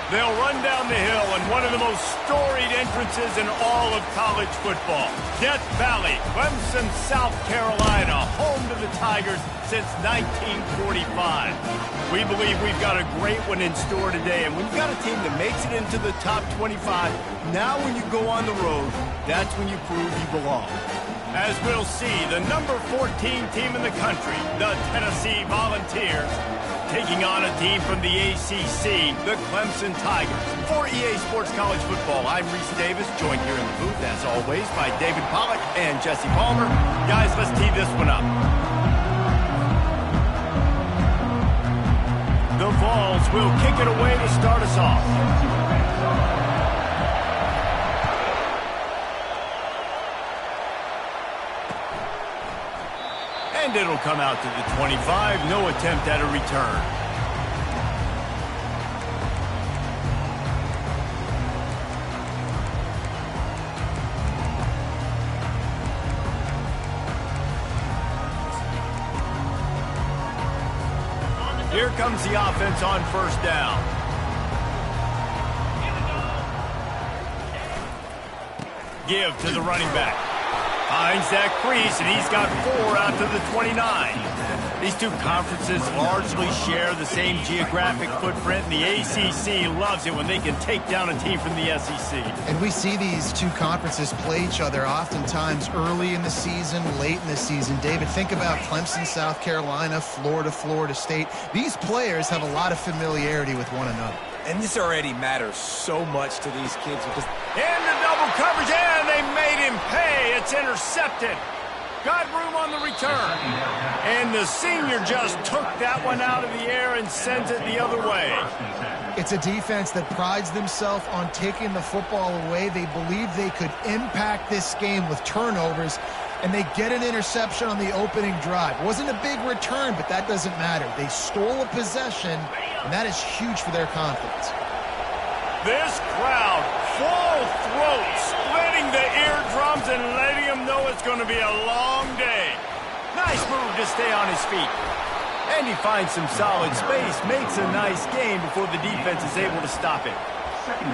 They'll run down the hill in one of the most storied entrances in all of college football. Death Valley, Clemson, South Carolina, home to the Tigers since 1945. We believe we've got a great one in store today, and when you've got a team that makes it into the top 25, now when you go on the road, that's when you prove you belong. As we'll see, the number 14 team in the country, the Tennessee Volunteers, taking on a team from the ACC, the Clemson Tigers. For EA Sports College Football, I'm Reese Davis, joined here in the booth, as always, by David Pollack and Jesse Palmer. Guys, let's tee this one up. The Vols will kick it away to start us off. And it'll come out to the 25. No attempt at a return. Here comes the offense on first down. Give to the running back. Finds that crease, and he's got 4 out to the 29. These two conferences largely share the same geographic footprint, and the ACC loves it when they can take down a team from the SEC. And we see these two conferences play each other oftentimes early in the season, late in the season. David, think about Clemson, South Carolina, Florida, Florida State. These players have a lot of familiarity with one another. And this already matters so much to these kids because... And the double coverage, and they made him pay. It's intercepted. Got room on the return. And the senior just took that one out of the air and sends it the other way. It's a defense that prides themselves on taking the football away. They believe they could impact this game with turnovers, and they get an interception on the opening drive. Wasn't a big return, but that doesn't matter. They stole a possession, and that is huge for their confidence. This crowd, full throat, splitting the eardrums and letting them know it's going to be a long day. Nice move to stay on his feet. And he finds some solid space, makes a nice gain before the defense is able to stop it.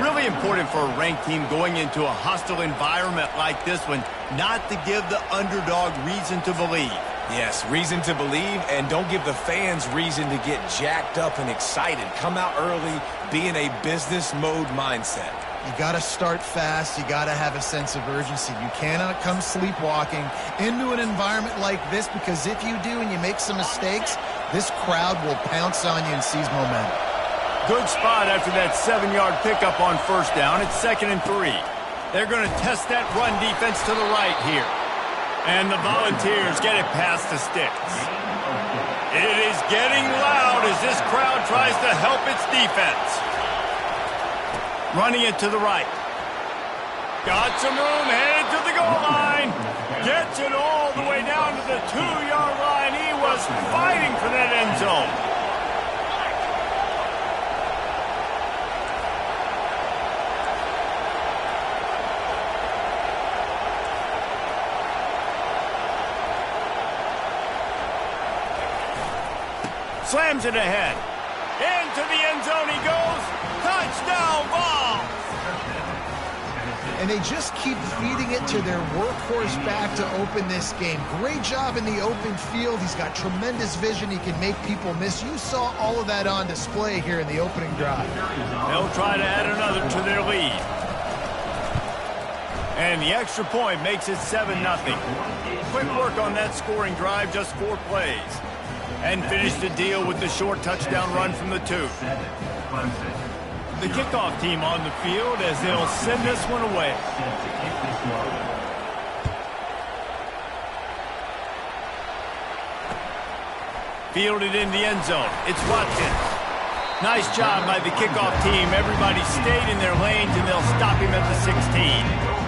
Really important for a ranked team going into a hostile environment like this one, not to give the underdog reason to believe. Yes, reason to believe, and don't give the fans reason to get jacked up and excited. Come out early, be in a business mode mindset. You got to start fast. You got to have a sense of urgency. You cannot come sleepwalking into an environment like this, because if you do and you make some mistakes, this crowd will pounce on you and seize momentum. Good spot after that 7-yard pickup on first down. It's 2nd and 3. They're going to test that run defense to the right here. And the Volunteers get it past the sticks. It is getting loud as this crowd tries to help its defense. Running it to the right. Got some room, headed to the goal line. Gets it all the way down to the 2-yard line. He was fighting for that end zone. Slams it ahead. Into the end zone he goes. Touchdown Vols! And they just keep feeding it to their workhorse back to open this game. Great job in the open field. He's got tremendous vision. He can make people miss. You saw all of that on display here in the opening drive. They'll try to add another to their lead. And the extra point makes it 7-0. Quick work on that scoring drive, just 4 plays. And finish the deal with the short touchdown run from the 2. The kickoff team on the field as they'll send this one away. Fielded in the end zone. It's Watkins. Nice job by the kickoff team. Everybody stayed in their lanes, and they'll stop him at the 16.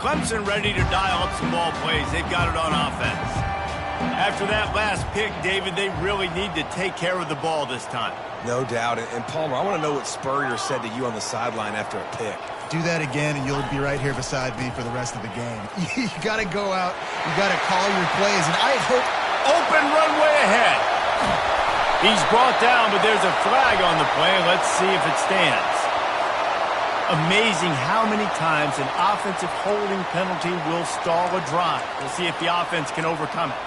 Clemson ready to dial up some ball plays. They've got it on offense. After that last pick, David, they really need to take care of the ball this time. No doubt. And Palmer, I want to know what Spurrier said to you on the sideline after a pick. Do that again, and you'll be right here beside me for the rest of the game. You got to go out. You got to call your plays, and I hope... Open runway ahead. He's brought down, but there's a flag on the play. Let's see if it stands. Amazing how many times an offensive holding penalty will stall a drive. We'll see if the offense can overcome it.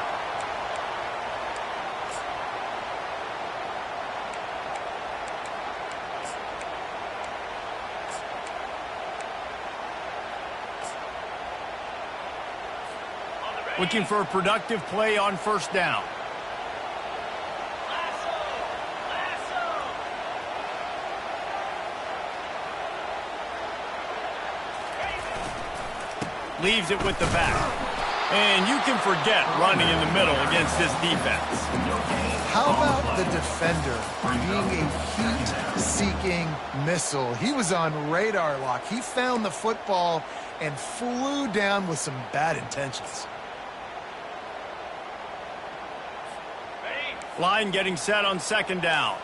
Looking for a productive play on first down. Leaves it with the back. And you can forget running in the middle against this defense. How about the defender being a heat-seeking missile? He was on radar lock. He found the football and flew down with some bad intentions. Line getting set on second down.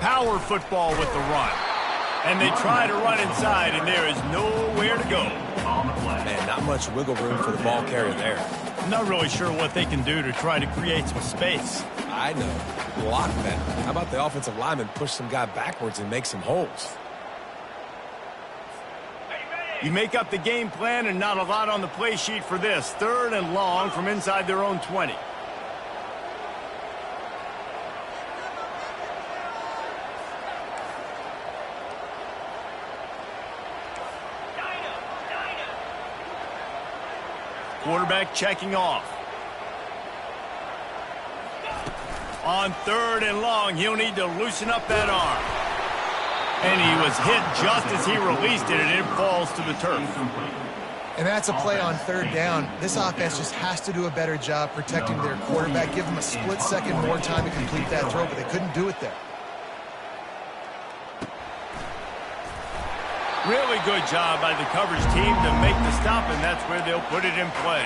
Power football with the run. And they try to run inside, and there is nowhere to go. Man, not much wiggle room for the ball carrier there. I'm not really sure what they can do to try to create some space. I know. Block better. How about the offensive lineman push some guy backwards and make some holes? You make up the game plan and not a lot on the play sheet for this. 3rd and long from inside their own 20. Quarterback checking off. On 3rd and long, he'll need to loosen up that arm. And he was hit just as he released it, and it falls to the turf. And that's a play on 3rd down. This offense just has to do a better job protecting their quarterback. Give them a split second more time to complete that throw, but they couldn't do it there. Really good job by the coverage team to make the stop, and that's where they'll put it in play.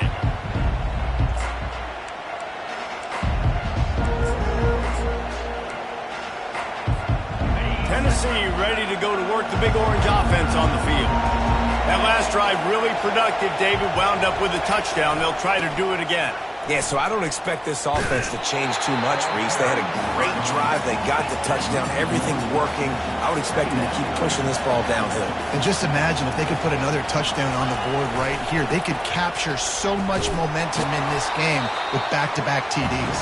Tennessee ready to go to work the Big Orange offense on the field. That last drive really productive. David wound up with a touchdown. They'll try to do it again. Yeah, so I don't expect this offense to change too much, Reese. They had a great drive. They got the touchdown. Everything's working. I would expect them to keep pushing this ball downhill. And just imagine if they could put another touchdown on the board right here. They could capture so much momentum in this game with back-to-back TDs.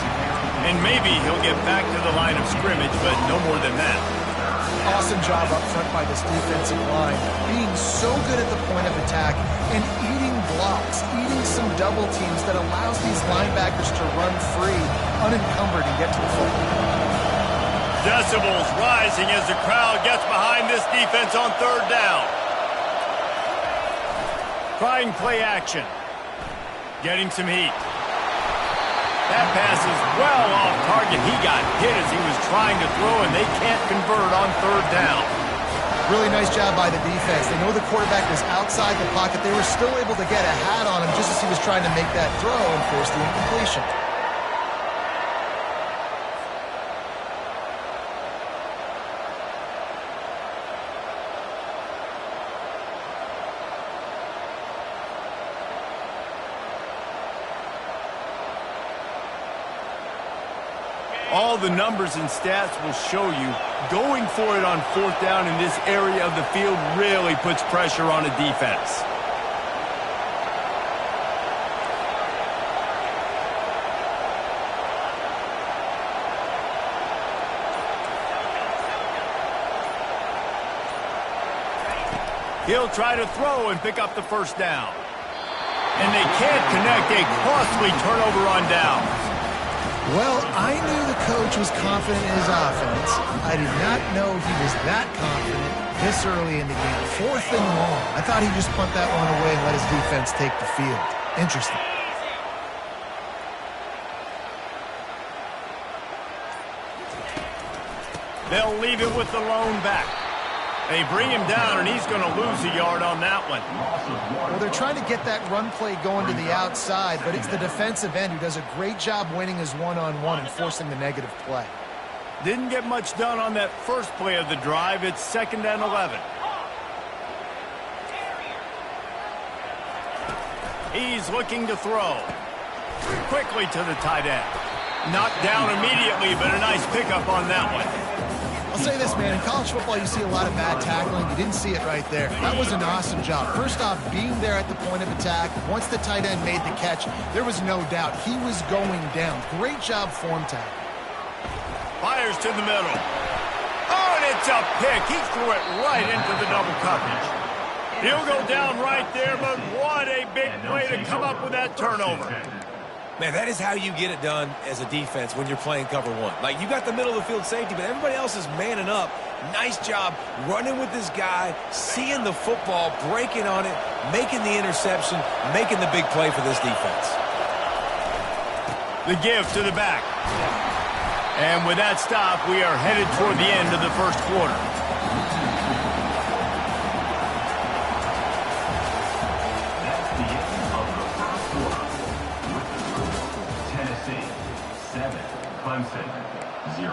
And maybe he'll get back to the line of scrimmage, but no more than that. Awesome job up front by this defensive line, being so good at the point of attack and eating blocks, eating some double teams that allows these linebackers to run free, unencumbered, and get to the football. Decibels rising as the crowd gets behind this defense on 3rd down. Trying play action. Getting some heat. That pass is well off target. He got hit as he was trying to throw, and they can't convert on 3rd down. Really nice job by the defense. They know the quarterback was outside the pocket. They were still able to get a hat on him just as he was trying to make that throw and force the incompletion. All the numbers and stats will show you going for it on 4th down in this area of the field really puts pressure on a defense. He'll try to throw and pick up the 1st down. And they can't connect. A costly turnover on downs. Well, I knew the coach was confident in his offense. I did not know he was that confident this early in the game. 4th and long. I thought he'd just punt that one away and let his defense take the field. Interesting. They'll leave it with the lone back. They bring him down, and he's going to lose a yard on that one. Well, they're trying to get that run play going to the outside, but it's the defensive end who does a great job winning his one-on-one and forcing the negative play. Didn't get much done on that first play of the drive. It's 2nd and 11. He's looking to throw. Quickly to the tight end. Knocked down immediately, but a nice pickup on that one. I'll say this, man. In college football, you see a lot of bad tackling. You didn't see it right there. That was an awesome job. First off, being there at the point of attack. Once the tight end made the catch, there was no doubt he was going down. Great job form tackle. Fires to the middle. Oh, and it's a pick. He threw it right into the double coverage. He'll go down right there, but what a big play to come up with that turnover. Man, that is how you get it done as a defense when you're playing cover one. Like, you got the middle of the field safety, but everybody else is manning up. Nice job running with this guy, seeing the football, breaking on it, making the interception, making the big play for this defense. The give to the back. And with that stop, we are headed toward the end of the first quarter. Clemson, 0.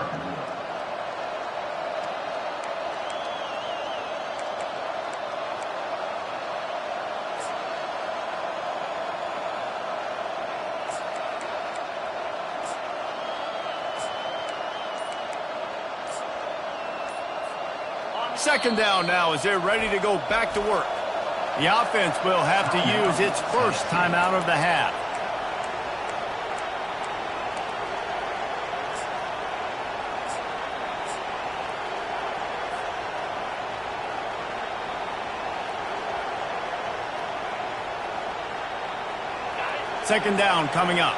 Second down now as they're ready to go back to work. The offense will have to use its first timeout of the half. Second down coming up.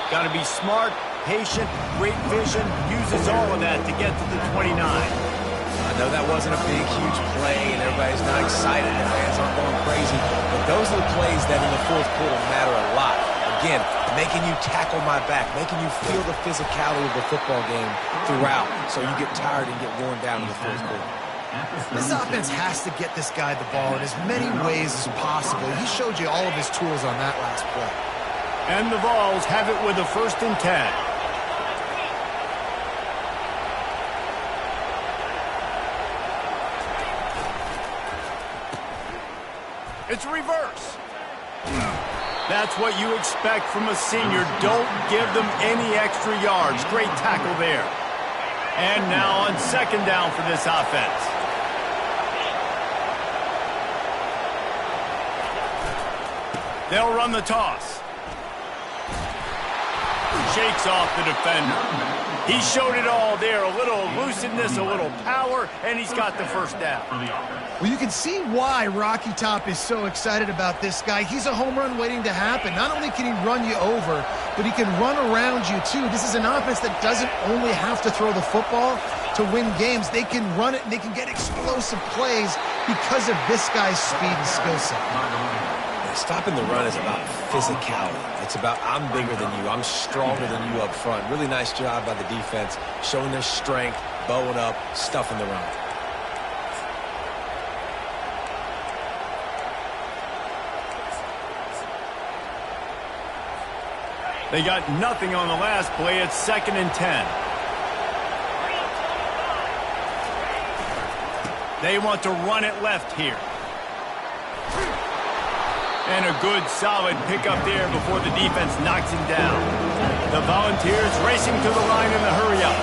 Got to be smart, patient, great vision, uses all of that to get to the 29. I know that wasn't a big, huge play, and everybody's not excited. The fans aren't going crazy. But those are the plays that in the fourth quarter matter a lot. Again, making you tackle my back, making you feel the physicality of the football game throughout so you get tired and get worn down in the fourth quarter. This offense has to get this guy the ball in as many ways as possible. He showed you all of his tools on that last play. And the Vols have it with a 1st and 10. It's reverse. That's what you expect from a senior. Don't give them any extra yards. Great tackle there. And now on second down for this offense. They'll run the toss. Shakes off the defender. He showed it all there. A little elusiveness, a little power, and he's got the first down. Well, you can see why Rocky Top is so excited about this guy. He's a home run waiting to happen. Not only can he run you over, but he can run around you too. This is an offense that doesn't only have to throw the football to win games. They can run it and they can get explosive plays because of this guy's speed and skill set. Stopping the run is about physicality. It's about I'm bigger than you. I'm stronger than you up front. Really nice job by the defense, showing their strength, bowing up, stuffing the run. They got nothing on the last play. It's 2nd and 10. They want to run it left here. And a good, solid pickup there before the defense knocks him down. The Volunteers racing to the line in the hurry-up.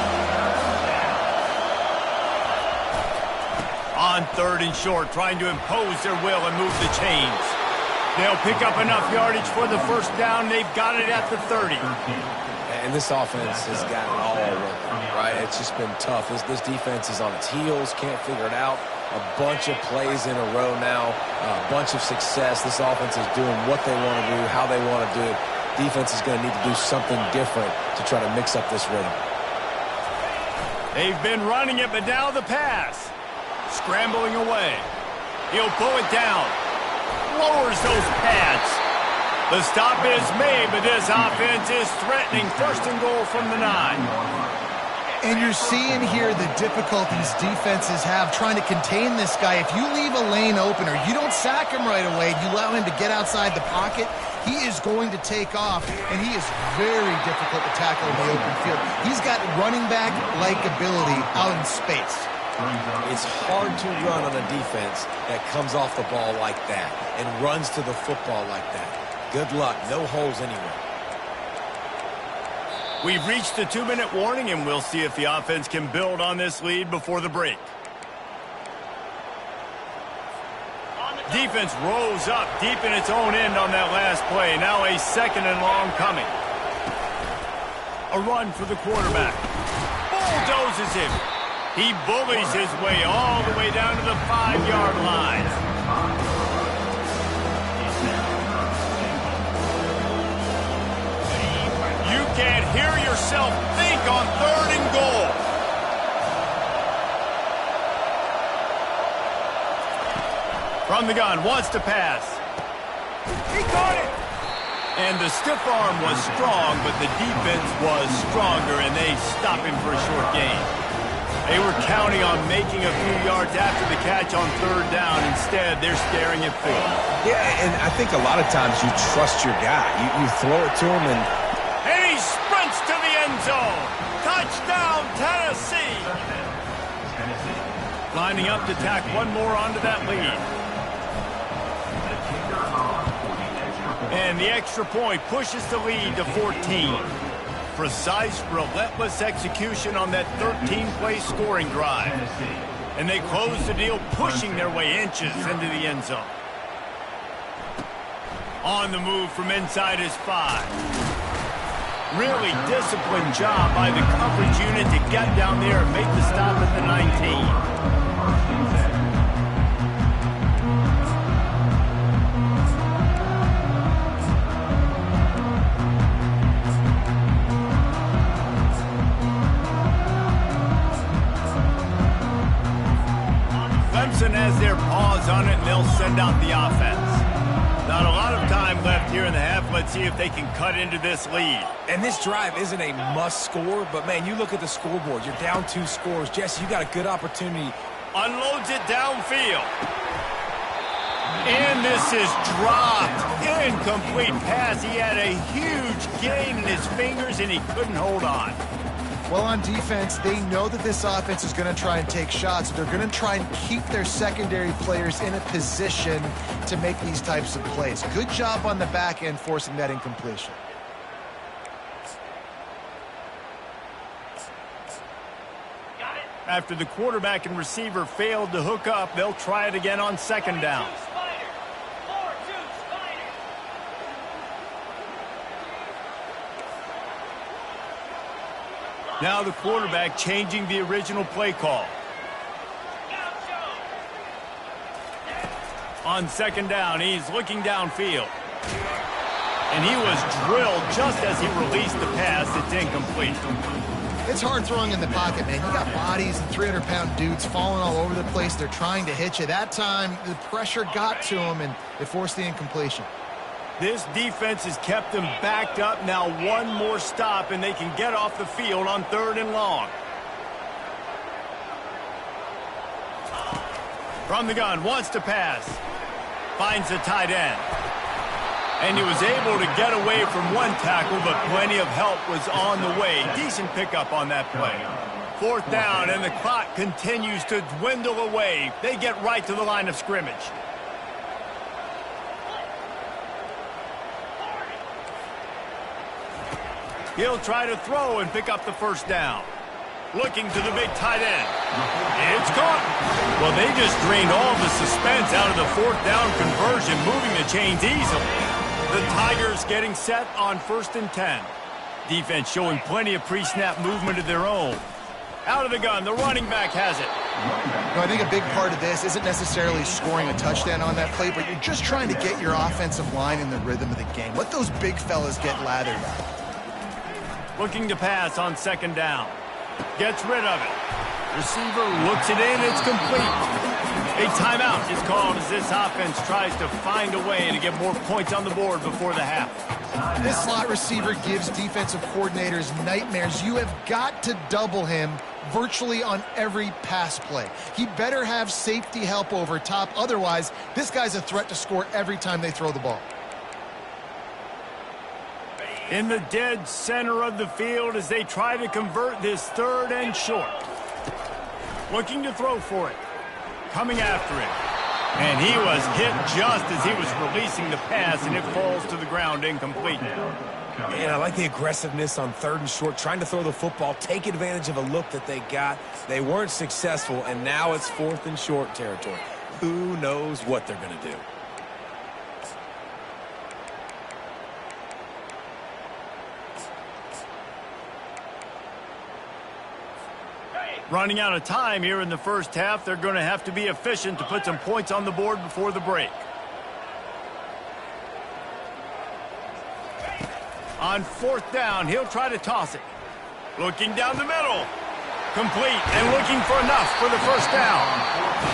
On 3rd and short, trying to impose their will and move the chains. They'll pick up enough yardage for the first down. They've got it at the 30. And this offense has got it all working, right? It's just been tough. This defense is on its heels, can't figure it out. A bunch of plays in a row now, a bunch of success. This offense is doing what they want to do, how they want to do it. Defense is going to need to do something different to try to mix up this rhythm. They've been running it, but now the pass. Scrambling away. He'll pull it down. Lowers those pads. The stop is made, but this offense is threatening. First and goal from the 9. And you're seeing here the difficulties defenses have trying to contain this guy. If you leave a lane open or you don't sack him right away, you allow him to get outside the pocket, he is going to take off, and he is very difficult to tackle in the open field. He's got running back-like ability out in space. It's hard to run on a defense that comes off the ball like that and runs to the football like that. Good luck. No holes anywhere. We've reached the 2-minute warning, and we'll see if the offense can build on this lead before the break. Defense rose up deep in its own end on that last play. Now a 2nd and long coming. A run for the quarterback. Bulldozes him. He bullies his way all the way down to the 5-yard line. You can't hear yourself think on 3rd and goal. From the gun, wants to pass. He caught it. And the stiff arm was strong, but the defense was stronger, and they stop him for a short gain. They were counting on making a few yards after the catch on 3rd down. Instead, they're staring at 4th. Yeah, and I think a lot of times you trust your guy. You throw it to him, and he sprints to the end zone. Touchdown, Tennessee. Lining up to tack one more onto that lead. And the extra point pushes the lead to 14. Precise, relentless execution on that 13-play scoring drive. And they close the deal, pushing their way inches into the end zone. On the move from inside his 5. Really disciplined job by the coverage unit to get down there and make the stop at the 19. Clemson has their paws on it, and they'll send out the offense. Not a lot of time left here in the half. Let's see if they can cut into this lead. And this drive isn't a must score, but, man, you look at the scoreboard. You're down 2 scores. Jesse, you got a good opportunity. Unloads it downfield. And this is dropped. Incomplete pass. He had a huge gain in his fingers, and he couldn't hold on. Well, on defense, they know that this offense is going to try and take shots. They're going to try and keep their secondary players in a position to make these types of plays. Good job on the back end forcing that incompletion. After the quarterback and receiver failed to hook up, they'll try it again on 2nd down. Now the quarterback changing the original play call. On 2nd down, he's looking downfield. And he was drilled just as he released the pass. It's incomplete. It's hard throwing in the pocket, man. You got bodies and 300-pound dudes falling all over the place. They're trying to hit you. That time, the pressure got to him, and it forced the incompletion. This defense has kept them backed up. Now one more stop, and they can get off the field on 3rd and long. From the gun, wants to pass. Finds the tight end. And he was able to get away from one tackle, but plenty of help was on the way. Decent pickup on that play. 4th down, and the clock continues to dwindle away. They get right to the line of scrimmage. He'll try to throw and pick up the 1st down. Looking to the big tight end. It's caught. Well, they just drained all the suspense out of the 4th down conversion, moving the chains easily. The Tigers getting set on 1st and 10. Defense showing plenty of pre-snap movement of their own. Out of the gun, the running back has it. I think a big part of this isn't necessarily scoring a touchdown on that play, but you're just trying to get your offensive line in the rhythm of the game. Let those big fellas get lathered up. Looking to pass on second down. Gets rid of it. Receiver looks it in. It's complete. A timeout is called as this offense tries to find a way to get more points on the board before the half. This slot receiver gives defensive coordinators nightmares. You have got to double him virtually on every pass play. He better have safety help over top. Otherwise, this guy's a threat to score every time they throw the ball. In the dead center of the field as they try to convert this third and short. Looking to throw for it. Coming after it. And he was hit just as he was releasing the pass, and it falls to the ground incomplete. And I like the aggressiveness on third and short, trying to throw the football, take advantage of a look that they got. They weren't successful, and now it's fourth and short territory. Who knows what they're going to do? Running out of time here in the first half. They're going to have to be efficient to put some points on the board before the break. On fourth down, he'll try to toss it. Looking down the middle. Complete and looking for enough for the first down.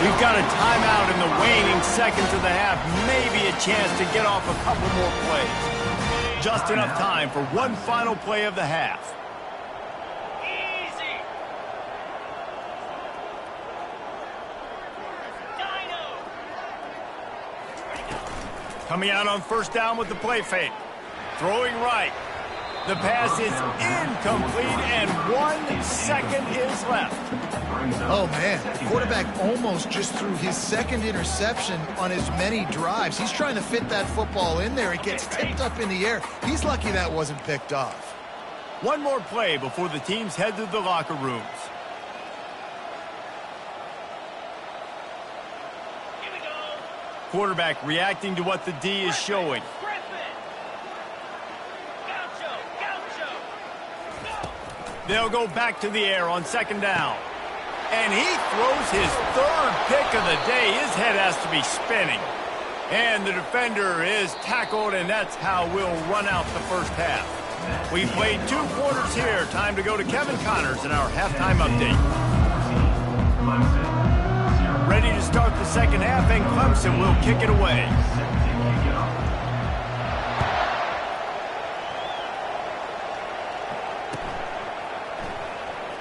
We've got a timeout in the waning seconds of the half. Maybe a chance to get off a couple more plays. Just enough time for one final play of the half. Coming out on first down with the play fake. Throwing right. The pass is incomplete, and 1 second is left. Oh, man. The quarterback almost just threw his second interception on as many drives. He's trying to fit that football in there. It gets tipped up in the air. He's lucky that wasn't picked off. One more play before the teams head to the locker rooms. Quarterback reacting to what the D is showing. They'll go back to the air on second down. And he throws his third pick of the day. His head has to be spinning. And the defender is tackled, and that's how we'll run out the first half. We played 2 quarters here. Time to go to Kevin Connors in our halftime update. Ready to start the second half, and Clemson will kick it away.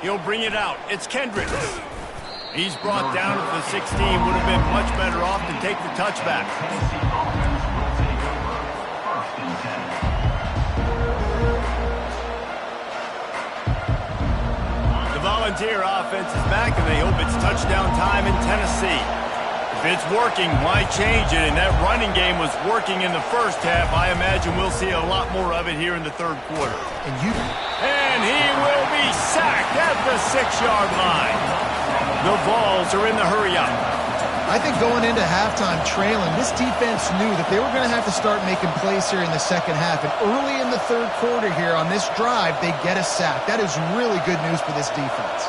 He'll bring it out. It's Kendricks. He's brought down at the 16. Would have been much better off to take the touchback. The Volunteer offense is back, and they hope it's touchdown time in Tennessee. If it's working, why change it? And that running game was working in the first half. I imagine we'll see a lot more of it here in the third quarter. And he will be sacked at the 6-yard line. The Vols are in the hurry-up. I think going into halftime trailing, this defense knew that they were going to have to start making plays here in the second half. And early in the third quarter here on this drive, they get a sack. That is really good news for this defense.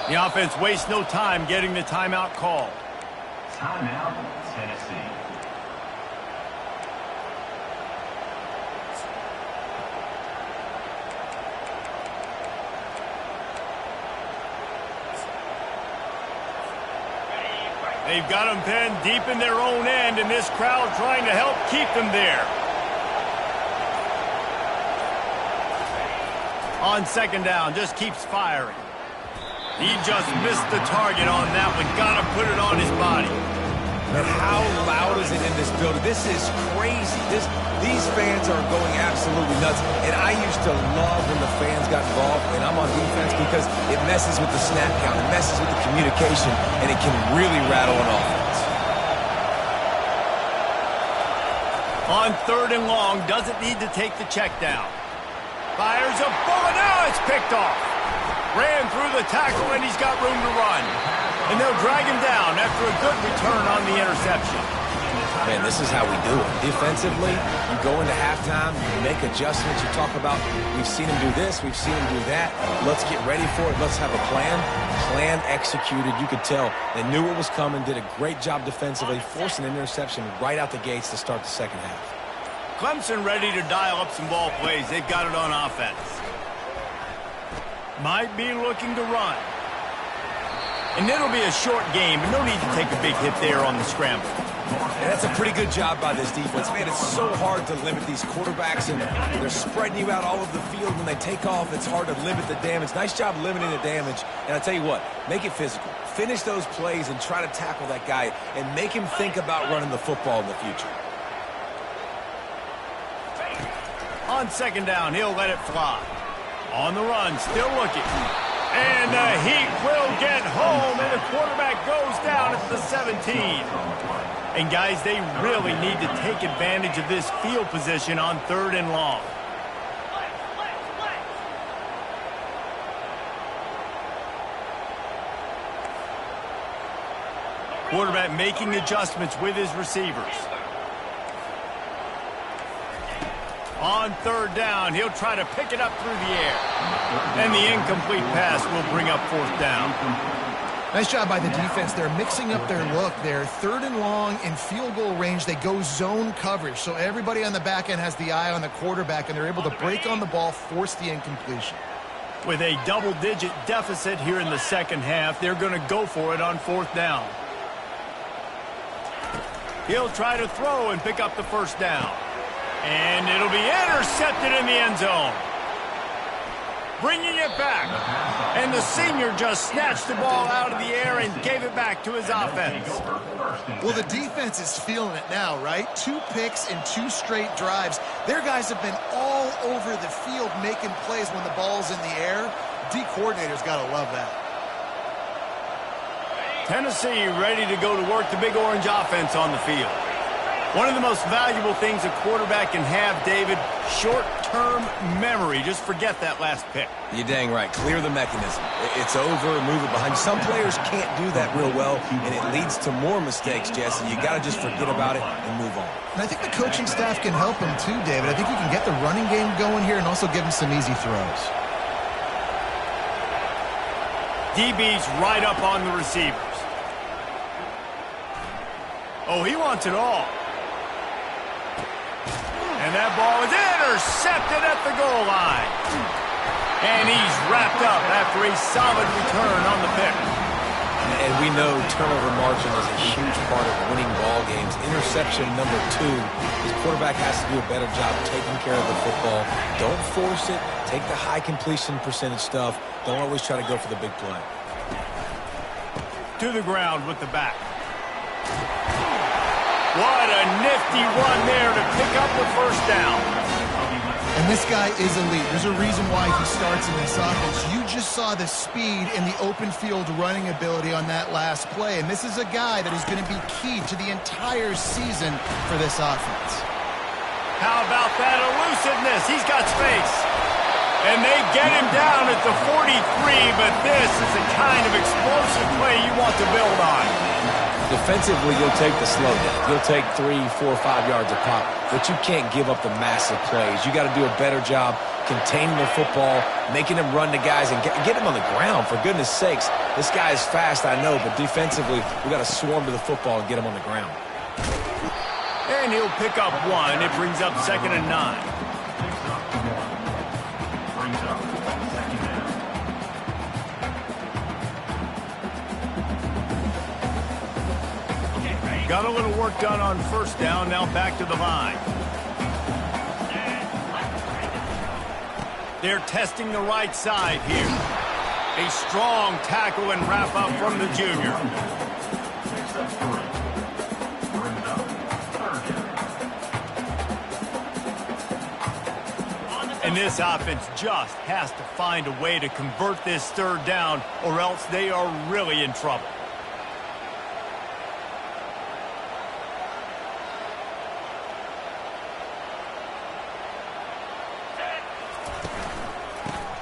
The offense wastes no time getting the timeout called. Timeout, Tennessee. They've got them pinned deep in their own end, and this crowd trying to help keep them there. On second down, just keeps firing. He just missed the target on that one. Got to put it on his body. And how loud is it in this building? This is crazy. These fans are going absolutely nuts. And I used to love when the fans got involved, and I'm on defense, because it messes with the snap count. It messes with the communication, and it can really rattle an offense. On 3rd and long, doesn't need to take the check down. Fires a bullet. Now it's picked off. Ran through the tackle, and he's got room to run. And they'll drag him down after a good return on the interception. Man, this is how we do it. Defensively, you go into halftime, you make adjustments. You talk about, we've seen him do this, we've seen him do that. Let's get ready for it. Let's have a plan. Plan executed. You could tell they knew what was coming, did a great job defensively, forced an interception right out the gates to start the second half. Clemson ready to dial up some ball plays. They've got it on offense. Might be looking to run. And it'll be a short game, but no need to take a big hit there on the scramble. And that's a pretty good job by this defense. Man, it's so hard to limit these quarterbacks, and they're spreading you out all over the field. When they take off, it's hard to limit the damage. Nice job limiting the damage. And I tell you what, make it physical. Finish those plays and try to tackle that guy and make him think about running the football in the future. On 2nd down, he'll let it fly. On the run, still looking. And the Heat will get home, and the quarterback goes down at the 17. And guys, they really need to take advantage of this field position on 3rd and long. Quarterback making adjustments with his receivers. On 3rd down, he'll try to pick it up through the air. And the incomplete pass will bring up 4th down. Nice job by the defense. They're mixing up their look. They're 3rd and long in field goal range. They go zone coverage. So everybody on the back end has the eye on the quarterback, and they're able to break on the ball, force the incompletion. With a double-digit deficit here in the second half, they're going to go for it on 4th down. He'll try to throw and pick up the 1st down. And it'll be intercepted in the end zone. Bringing it back. And the senior just snatched the ball out of the air and gave it back to his offense. Well, the defense is feeling it now, right? 2 picks in 2 straight drives. Their guys have been all over the field making plays when the ball's in the air. D coordinator's got to love that. Tennessee ready to go to work the Big Orange offense on the field. One of the most valuable things a quarterback can have, David, short-term memory. Just forget that last pick. You're dang right. Clear the mechanism. It's over, move it behind. Some players can't do that real well, and it leads to more mistakes, Jesse. You got to just forget about it and move on. And I think the coaching staff can help him too, David. I think you can get the running game going here and also give him some easy throws. DB's right up on the receivers. Oh, he wants it all. And that ball is intercepted at the goal line. And he's wrapped up after a solid return on the pick. And we know turnover margin is a huge part of winning ball games. Interception number 2. His quarterback has to do a better job taking care of the football. Don't force it. Take the high completion percentage stuff. Don't always try to go for the big play. To the ground with the back. What a nifty run there to pick up the 1st down. And this guy is elite. There's a reason why he starts in this offense. You just saw the speed and the open field running ability on that last play. And this is a guy that is going to be key to the entire season for this offense. How about that elusiveness? He's got space. And they get him down at the 43, but this is the kind of explosive play you want to build on. Defensively, you'll take the slow down. You'll take 3, 4, 5 yards a pop, but you can't give up the massive plays. You got to do a better job containing the football, making him run to guys, and get him on the ground, for goodness sakes. This guy is fast, I know, but defensively, we got to swarm to the football and get him on the ground. And he'll pick up 1. It brings up 2nd and 9. Got a little work done on 1st down, now back to the line. They're testing the right side here. A strong tackle and wrap up from the junior. And this offense just has to find a way to convert this 3rd down, or else they are really in trouble.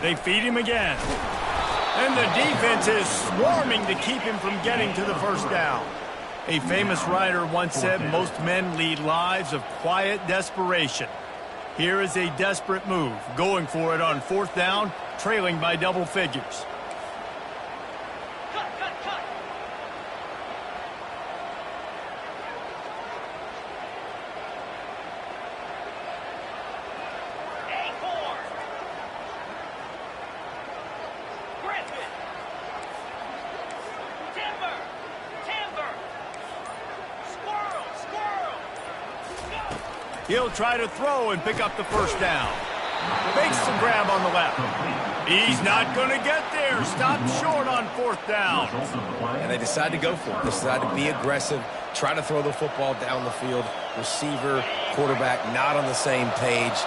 They feed him again. And the defense is swarming to keep him from getting to the first down. A famous writer once said most men lead lives of quiet desperation. Here is a desperate move, going for it on 4th down, trailing by double figures. He'll try to throw and pick up the first down. Makes the grab on the left. He's not going to get there. Stopped short on 4th down. And they decide to go for it. They decide to be aggressive, try to throw the football down the field. Receiver, quarterback, not on the same page.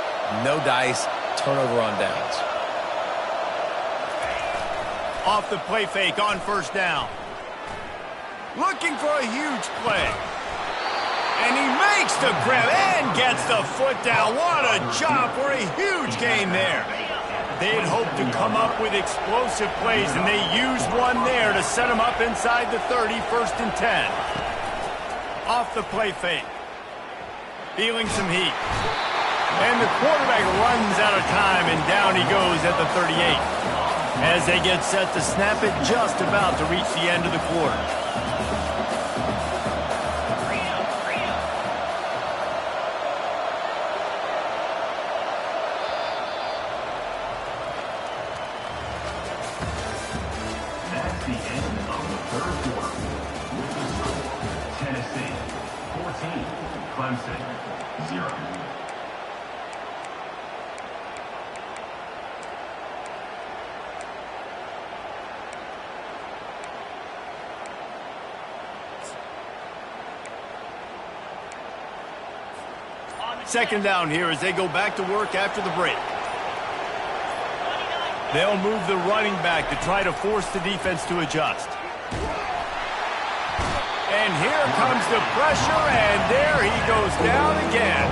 No dice. Turnover on downs. Off the play fake on 1st down. Looking for a huge play. And he makes the grab and gets the foot down. What a job for a huge gain there. They'd hoped to come up with explosive plays, and they used one there to set him up inside the 30, 1st and 10. Off the play fake. Feeling some heat. And the quarterback runs out of time, and down he goes at the 38. As they get set to snap it, just about to reach the end of the quarter. That's the end of the 3rd quarter. With the score, Tennessee 14, Clemson 0. Second down here as they go back to work after the break. They'll move the running back to try to force the defense to adjust. And here comes the pressure, and there he goes down again.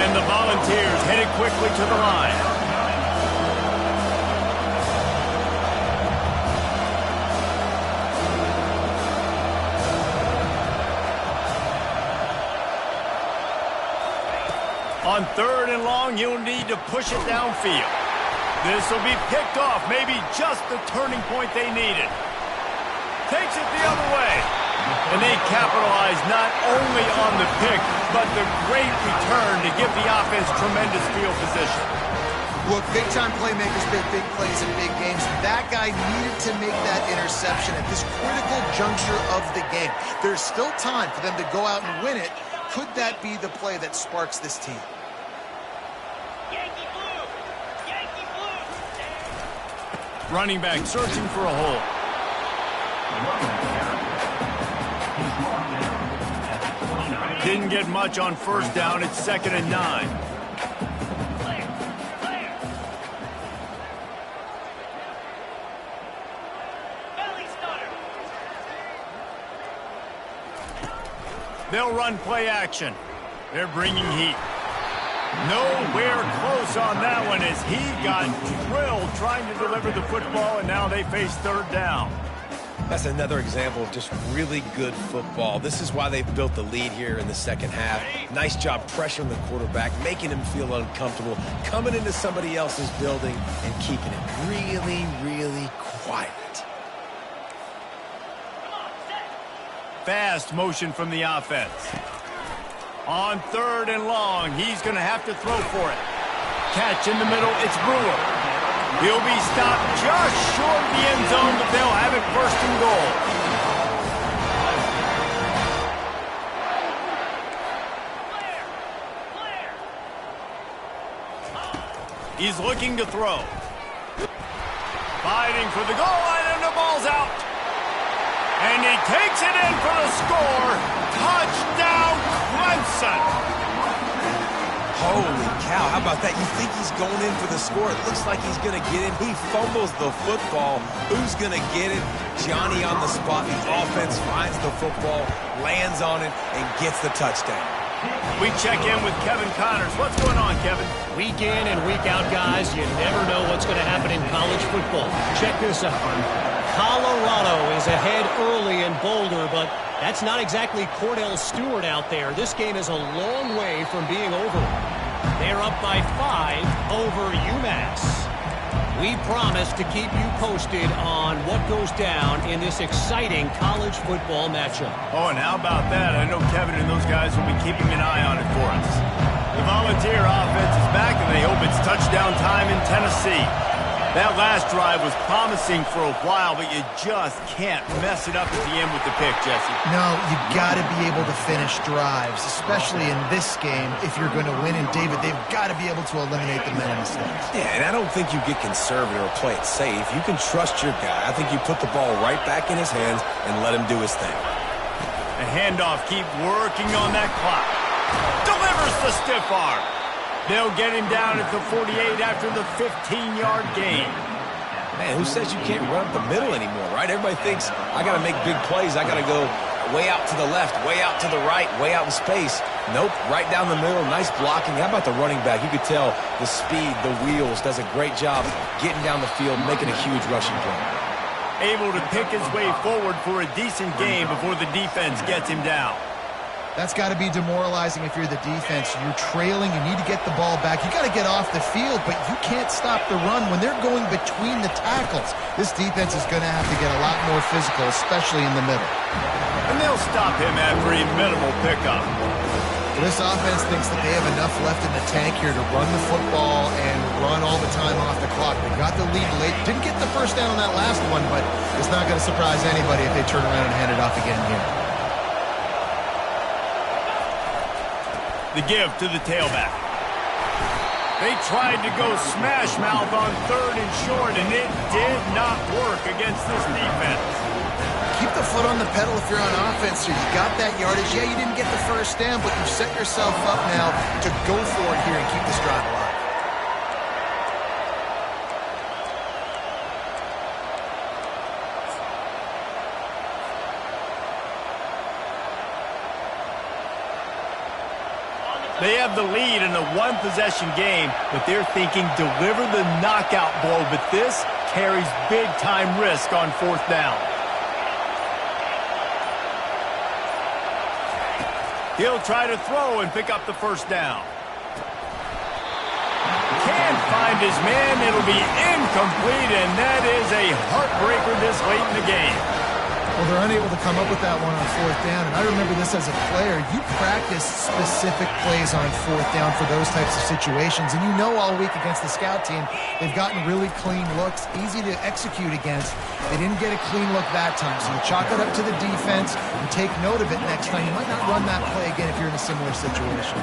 And the Volunteers headed quickly to the line. On 3rd and long, you'll need to push it downfield. This will be picked off, maybe just the turning point they needed. Takes it the other way. And they capitalize not only on the pick, but the great return to give the offense tremendous field position. Look, big-time playmakers make big plays in big games. That guy needed to make that interception at this critical juncture of the game. There's still time for them to go out and win it. Could that be the play that sparks this team? Running back searching for a hole. Didn't get much on 1st down. It's 2nd and 9. They'll run play action. They're bringing heat. Nowhere close on that one as he got drilled trying to deliver the football, and now they face 3rd down. That's another example of just really good football. This is why they've built the lead here in the second half. Nice job pressuring the quarterback, making him feel uncomfortable, coming into somebody else's building and keeping it really, really quiet. Fast motion from the offense. On 3rd and long, he's going to have to throw for it. Catch in the middle, it's Brewer. He'll be stopped just short of the end zone, but they'll have it 1st and goal. He's looking to throw. Fighting for the goal line, and the ball's out. And he takes it in for the score. Touchdown, Clemson. Holy cow, how about that? You think he's going in for the score. It looks like he's going to get in. He fumbles the football. Who's going to get it? Johnny on the spot. The offense finds the football, lands on it, and gets the touchdown. We check in with Kevin Connors. What's going on, Kevin? Week in and week out, guys, you never know what's going to happen in college football. Check this out. Colorado is ahead early in Boulder, but that's not exactly Cordell Stewart out there. This game is a long way from being over. They're up by 5 over UMass. We promise to keep you posted on what goes down in this exciting college football matchup. Oh, and how about that? I know Kevin and those guys will be keeping an eye on it for us. The Volunteer offense is back, and they hope it's touchdown time in Tennessee. That last drive was promising for a while, but you just can't mess it up at the end with the pick, Jesse. No, you got to be able to finish drives, especially in this game. If you're going to win, and David, they've got to be able to eliminate the many mistakes. Yeah, and I don't think you get conservative or play it safe. You can trust your guy. I think you put the ball right back in his hands and let him do his thing. The handoff, keep working on that clock. Delivers the stiff arm. They'll get him down at the 48 after the 15-yard gain. Man, who says you can't run up the middle anymore, right? Everybody thinks, I got to make big plays. I got to go way out to the left, way out to the right, way out in space. Nope, right down the middle, nice blocking. How about the running back? You could tell the speed, the wheels, does a great job getting down the field, making a huge rushing play. Able to pick his way forward for a decent game before the defense gets him down. That's got to be demoralizing if you're the defense. You're trailing. You need to get the ball back. You got to get off the field, but you can't stop the run when they're going between the tackles. This defense is going to have to get a lot more physical, especially in the middle. And they'll stop him after a minimal pickup. Well, this offense thinks that they have enough left in the tank here to run the football and run all the time off the clock. They got the lead late. Didn't get the first down on that last one, but it's not going to surprise anybody if they turn around and hand it off again here. The give to the tailback. They tried to go smash mouth on 3rd and short, and it did not work against this defense. Keep the foot on the pedal if you're on offense here. You got that yardage. Yeah, you didn't get the first down, but you set yourself up now to go for it here and keep this drive alive. They have the lead in a one-possession game, but they're thinking deliver the knockout blow, but this carries big-time risk on 4th down. He'll try to throw and pick up the first down. Can't find his man. It'll be incomplete, and that is a heartbreaker this late in the game. Well, they're unable to come up with that one on 4th down, and I remember this as a player. You practice specific plays on 4th down for those types of situations, and you know all week against the scout team, they've gotten really clean looks, easy to execute against. They didn't get a clean look that time, so you chalk it up to the defense and take note of it next time. You might not run that play again if you're in a similar situation.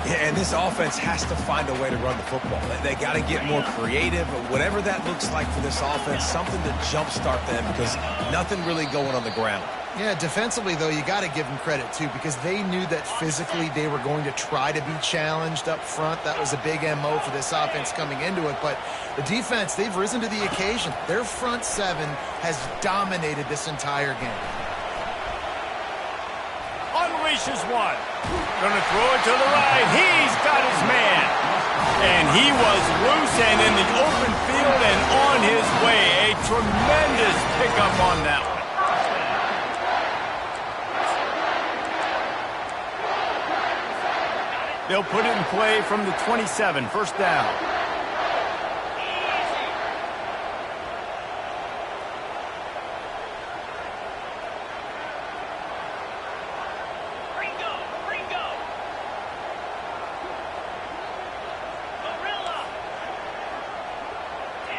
Yeah, and this offense has to find a way to run the football. They got to get more creative, whatever that looks like for this offense, something to jumpstart them because nothing really going on the ground. Yeah, defensively, though, you got to give them credit, too, because they knew that physically they were going to try to be challenged up front. That was a big MO for this offense coming into it. But the defense, they've risen to the occasion. Their front 7 has dominated this entire game. Unleashes one. Gonna throw it to the right. He's got his man. And he was loose and in the open field and on his way. A tremendous pickup on that one. They'll put it in play from the 27, 1st down.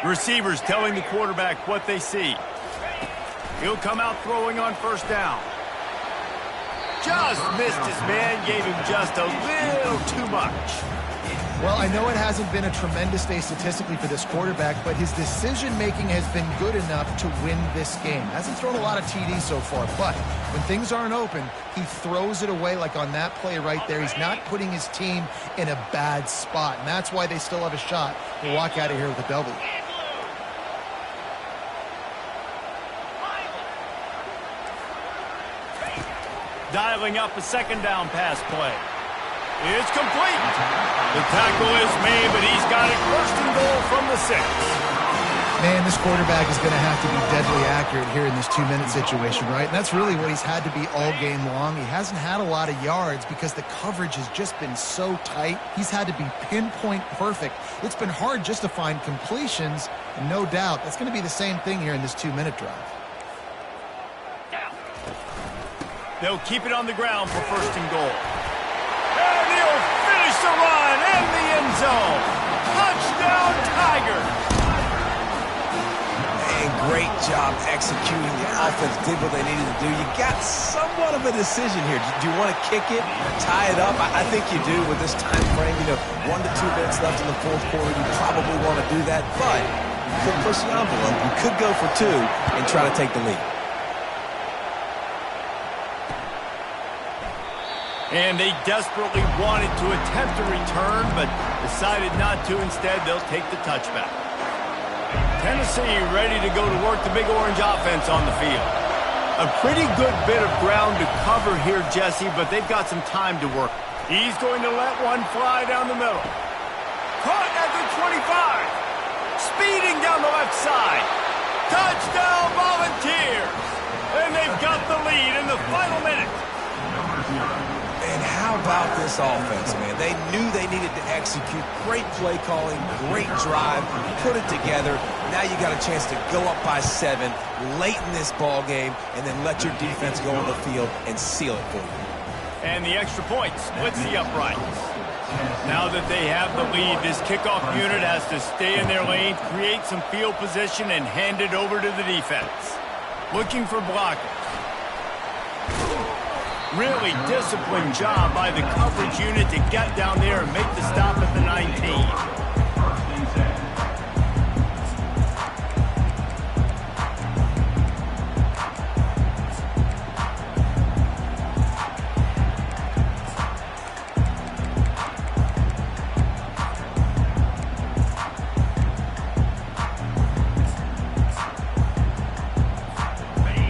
Receivers telling the quarterback what they see. He'll come out throwing on 1st down. Just missed his man, gave him just a little too much. Well, I know it hasn't been a tremendous day statistically for this quarterback, but his decision-making has been good enough to win this game. Hasn't thrown a lot of TDs so far, but when things aren't open, he throws it away like on that play right there. He's not putting his team in a bad spot, and that's why they still have a shot to walk out of here with a W. Dialing up a second down pass play. It's complete. The tackle is made, but he's got it first and goal from the 6. Man, this quarterback is going to have to be deadly accurate here in this 2-minute situation, right? And that's really what he's had to be all game long. He hasn't had a lot of yards because the coverage has just been so tight. He's had to be pinpoint perfect. It's been hard just to find completions, and no doubt that's going to be the same thing here in this 2-minute drive. They'll keep it on the ground for first and goal. And he'll finish the run in the end zone. Touchdown, Tigers. Great job executing. The offense did what they needed to do. You got somewhat of a decision here. Do you want to kick it, tie it up? I think you do with this time frame. 1 to 2 minutes left in the fourth quarter. You probably want to do that, but you could push the envelope. You could go for 2 and try to take the lead. And they desperately wanted to attempt a return, but decided not to. Instead, they'll take the touchback. Tennessee ready to go to work the Big Orange offense on the field. A pretty good bit of ground to cover here, Jesse, but they've got some time to work. He's going to let one fly down the middle. Caught at the 25. Speeding down the left side. Touchdown, Volunteers. And they've got the lead in the final minute. And how about this offense, man? They knew they needed to execute. Great play calling, great drive, put it together. Now you got a chance to go up by 7 late in this ball game and then let your defense go on the field and seal it for you. And the extra point splits the uprights. Now that they have the lead, this kickoff unit has to stay in their lane, create some field position, and hand it over to the defense. Looking for blockers. Really disciplined job by the coverage unit to get down there and make the stop at the 19.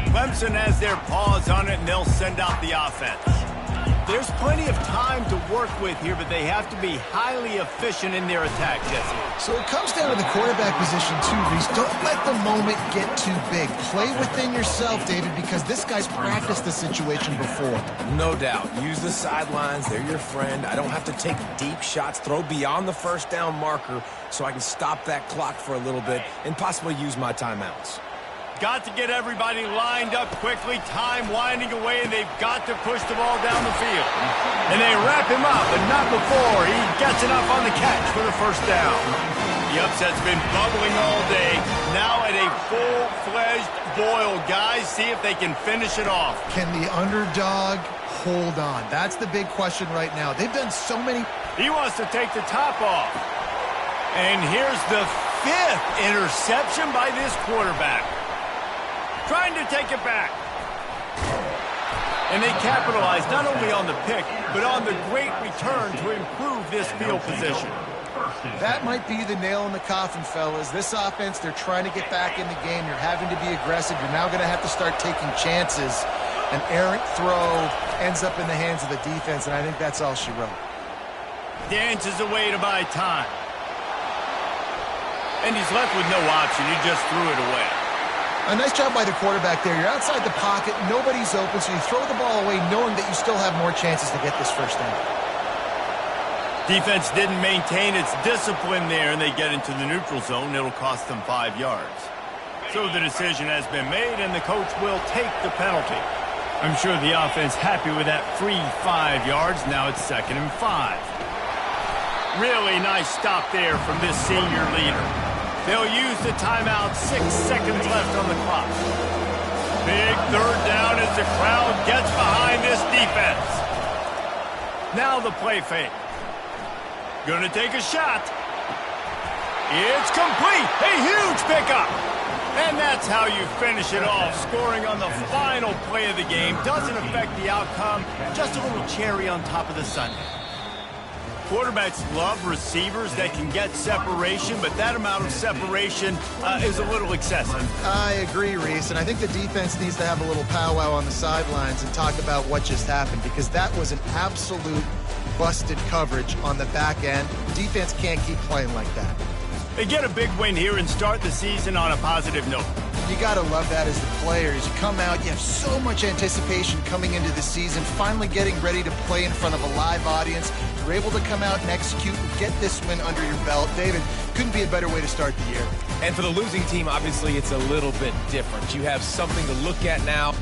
Clemson has their paws on it, and they'll send out the offense. There's plenty of time to work with here, but they have to be highly efficient in their attack, Jesse. So it comes down to the quarterback position, too, Reese. Don't let the moment get too big. Play within yourself, David, because this guy's practiced the situation before. No doubt. Use the sidelines. They're your friend. I don't have to take deep shots, throw beyond the first down marker so I can stop that clock for a little bit and possibly use my timeouts. Got to get everybody lined up quickly, time winding away, and they've got to push the ball down the field. And they wrap him up, but not before he gets enough on the catch for the first down. The upset's been bubbling all day. Now at a full-fledged boil, guys, see if they can finish it off. Can the underdog hold on? That's the big question right now. They've done so many. He wants to take the top off. And here's the 5th interception by this quarterback. Trying to take it back. And they capitalized not only on the pick, but on the great return to improve this field position. That might be the nail in the coffin, fellas. This offense, they're trying to get back in the game. You're having to be aggressive. You're now going to have to start taking chances. An errant throw ends up in the hands of the defense, and I think that's all she wrote. Dances away to buy time. And he's left with no option. He just threw it away. A nice job by the quarterback there. You're outside the pocket, nobody's open, so you throw the ball away knowing that you still have more chances to get this first down. Defense didn't maintain its discipline there, and they get into the neutral zone. It'll cost them 5 yards. So the decision has been made, and the coach will take the penalty. I'm sure the offense happy with that free 5 yards. Now it's 2nd and 5. Really nice stop there from this senior leader. They'll use the timeout, 6 seconds left on the clock. Big 3rd down as the crowd gets behind this defense. Now the play fake. Gonna take a shot. It's complete. A huge pickup. And that's how you finish it off. Scoring on the final play of the game doesn't affect the outcome. Just a little cherry on top of the sundae. Quarterbacks love receivers that can get separation, but that amount of separation is a little excessive. I agree, Reese, and I think the defense needs to have a little powwow on the sidelines and talk about what just happened, because that was an absolute busted coverage on the back end. Defense can't keep playing like that. They get a big win here and start the season on a positive note. You got to love that as the players. You come out, you have so much anticipation coming into the season, finally getting ready to play in front of a live audience. You're able to come out and execute and get this win under your belt. David, couldn't be a better way to start the year. And for the losing team, obviously, it's a little bit different. You have something to look at now.